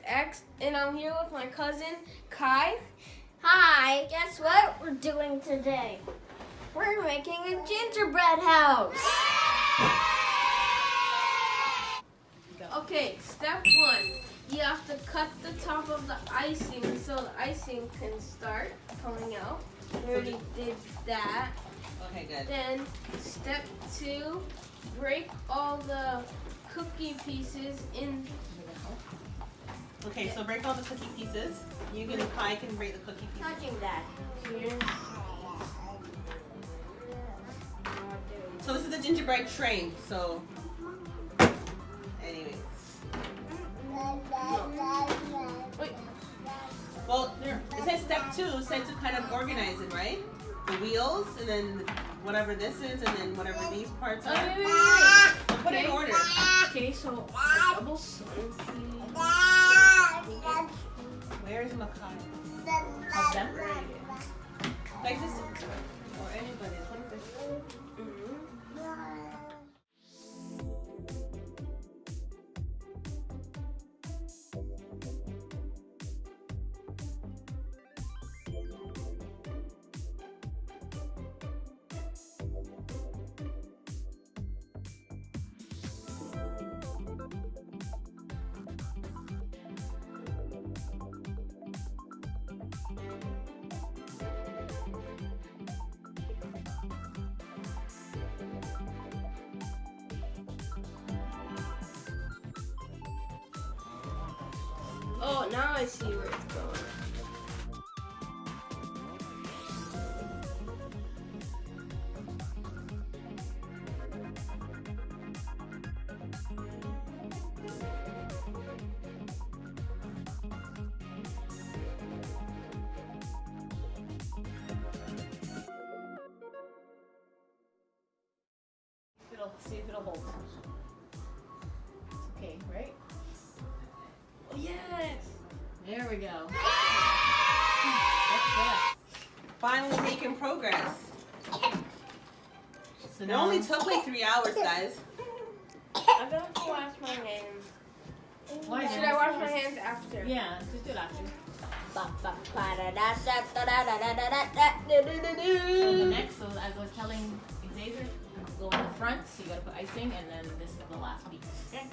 X, and I'm here with my cousin, Kai. Hi, guess what we're doing today? We're making a gingerbread house. Okay, step 1. You have to cut the top of the icing so the icing can start coming out. We already did that. Okay, good. Then step 2, break all the cookie pieces in. Okay, so break all the cookie pieces. Kai can break the cookie pieces. Touching that. Here. So this is the gingerbread train. So, anyways. Wait. Well, it says step 2. It says to kind of organize it, right? The wheels, and then whatever this is, and then whatever these parts are. Wait. So put it in order. Okay, so double sun. Where is Makai? Like this, or anybody. Oh, now I see where it's going. See if it'll hold. It's okay, right? Oh, yes. There we go. Finally making progress. So it only took like 3 hours, guys. I'm going to wash my hands. Why Should I wash my hands after? Yeah, just do it after. So the next, so as I was telling Xavier, go in the front, so you gotta put icing, and then this is the last piece. Okay.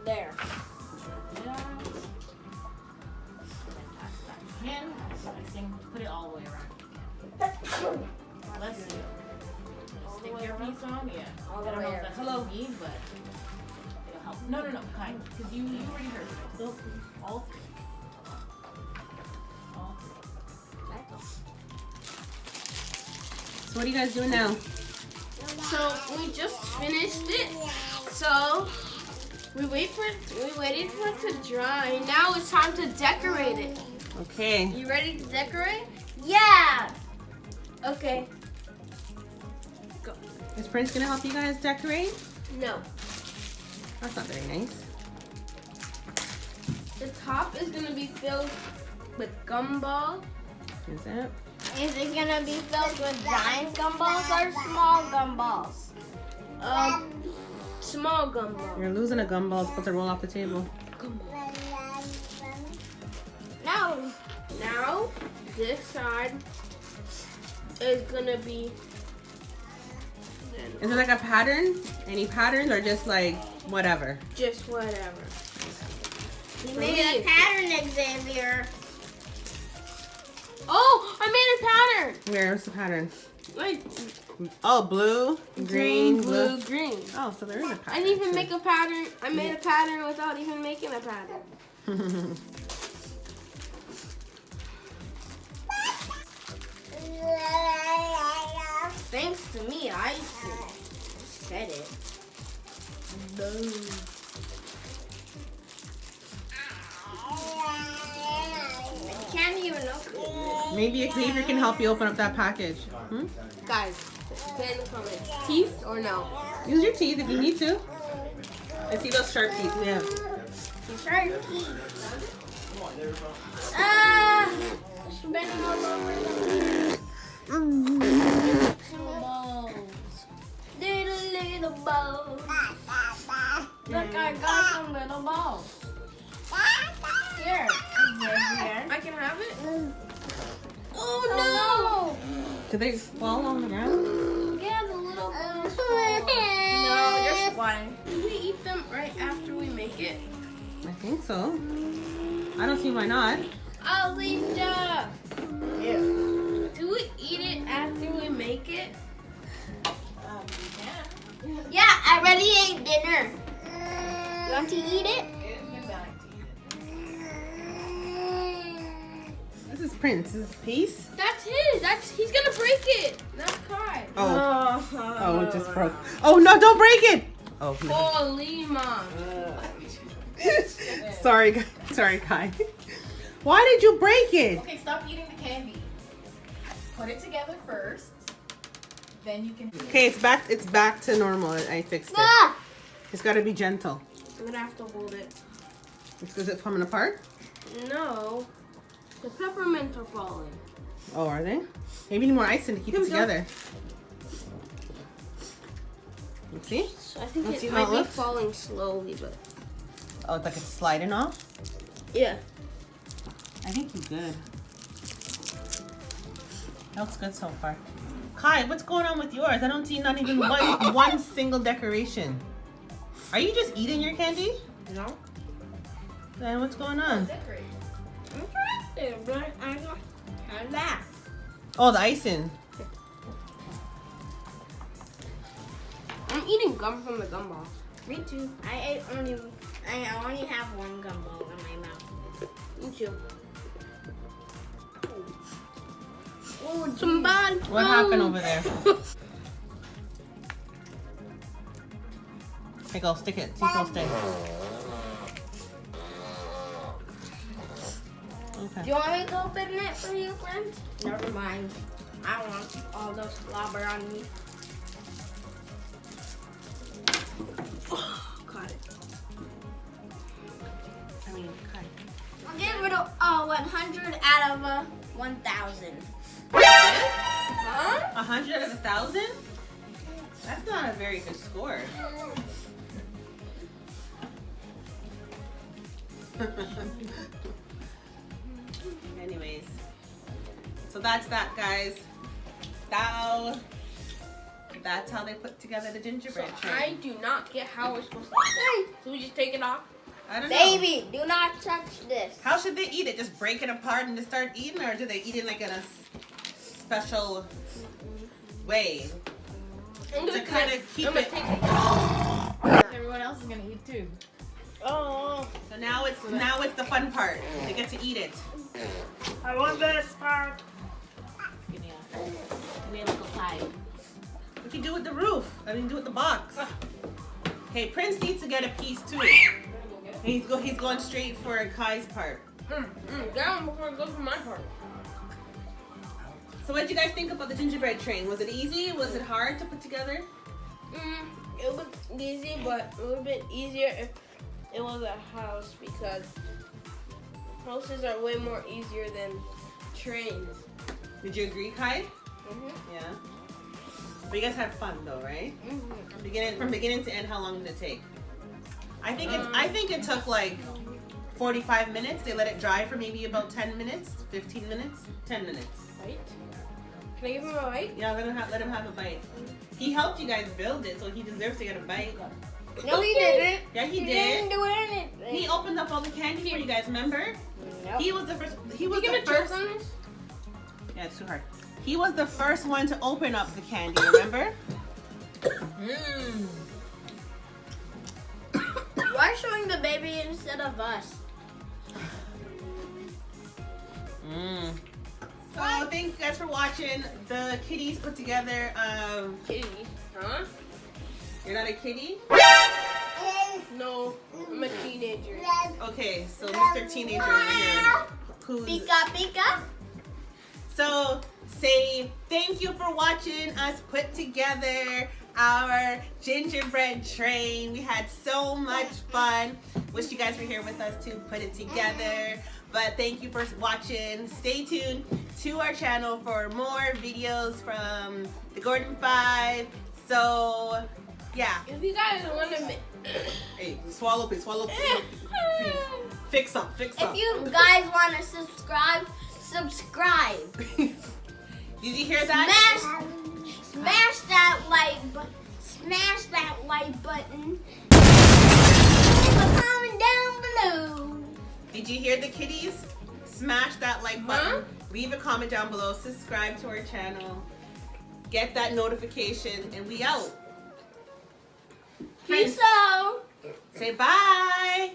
There. Yeah. And then pass it back to him. Icing, put it all the way around. Let's see. Stick your piece on, yeah. All I the don't way know if around. that's what you need, but it'll help. No, kind, because you already heard it. So all three. All three. So what are you guys doing now? So we just finished it. So we waited for it to dry. Now it's time to decorate it. Okay. You ready to decorate? Yeah. Okay. Go. Is Prince gonna help you guys decorate? No. That's not very nice. The top is gonna be filled with gumball. Is it? Is it gonna be filled with giant gumballs or small gumballs? Small gumball. You're losing a gumball. It's supposed to roll off the table. No. Now this side is gonna be. Is it like a pattern? Any patterns or just like whatever? Just whatever. You made a pattern, Xavier. Oh, I made a pattern. Where's the pattern? Like Oh, blue, green, blue, green. Oh, so there is a pattern. I didn't even make a pattern. I made a pattern without even making a pattern. Thanks to me, I said it. Boom. I can't even open. Maybe Xavier can help you open up that package. Guys, put in the comments. Teeth or no? Use your teeth if you need to. I see those sharp teeth. Yeah. Sharp teeth. Spinning all over the little balls. Little balls. Look, I got some little balls. Here, Xavier. I can have it? Oh Do they fall on the ground? no! Yeah, the little balls. No, just one. Do we eat them right after we make it? I think so. I don't see why not. Alicia. Do we eat it after we make it? Yeah, I already ate dinner. You want to eat it? This is Prince. This is Peace. That's his. He's gonna break it. That's Kai. Oh, it just broke. Oh no! Don't break it. Oh. No. Holy mom. Sorry, Kai. Why did you break it? Okay, stop eating the candy. Put it together first. Then you can. Okay, it's back to normal. I fixed it. Ah! It's got to be gentle. I'm gonna have to hold it. Is it coming apart? No. The peppermints are falling. Oh, are they? Maybe need more icing to keep it together. Let's see. So I think Let's see it how might it be looks. falling slowly, but Oh, it's like it's sliding off. yeah. I think you're good. That looks good so far. Kai, what's going on with yours? I don't see not even one single decoration. Are you just eating your candy? No. Then what's going on? Interesting, but I don't have that. Oh, the icing. I'm eating gum from the gumball. Me too. I only have one gumball in my mouth. Me too. Oh, Some bad What happened over there? Hey, go stick it. See if it'll stay. Do Okay. you want me to open it for you, friends? Never mind. I want all the slobber on me. Got it. I mean, Kai. I'll give it a 100 out of 1,000. Huh? 100 out of 1,000? That's not a very good score. Anyways, so that's that, guys. That's how they put together the gingerbread train. I do not get how we're supposed to. So we just take it off. I don't know. Baby, do not touch this. How should they eat it? Just break it apart and just start eating, or do they eat it like in a special way? I'm gonna To kind of keep it. take it. Everyone else is gonna eat too. Oh, So now it's the fun part. They get to eat it. I want this part. Give me a little side. We can do with the roof. I mean, do with the box. Okay, Prince needs to get a piece too. He's going straight for Kai's part. Down before it goes to my part. So what did you guys think about the gingerbread train? Was it easy? Was it hard to put together? It was easy, but it would have been easier if it was a house because houses are way more easier than trains. Did you agree, Kai? Mm-hmm. Yeah. But you guys had fun though, right? From beginning to end, how long did it take? I think it took like 45 minutes. They let it dry for maybe about 10 minutes, 15 minutes, 10 minutes. Right? Can I give him a bite? Yeah, let him have a bite. He helped you guys build it, so he deserves to get a bite. No, he didn't. Yeah, he He did. didn't do anything. He opened up all the candy for you guys, remember? Nope. He was the first. He was You the gonna choke first. on this? Yeah, it's too hard. He was the first one to open up the candy, remember? Why showing the baby instead of us? So thank you guys for watching. The kitties put together. Kitty. Huh? You're not a kitty? No, I'm a teenager. Okay, so Mr. Teenager over here. Who's Pika pika. So say thank you for watching us put together our gingerbread train. We had so much fun. Wish you guys were here with us to put it together. But thank you for watching. Stay tuned to our channel for more videos from the Gordon 5. So yeah. If you guys want to Hey, swallow, please. Swallow, please. Fix up. If you guys want to subscribe. Did you hear that? Smash that like button. Smash that like button. Leave a comment down below. Did you hear the kitties? Smash that like button. Leave a comment down below. Subscribe to our channel. Get that notification, and we out. Peace out. Say bye.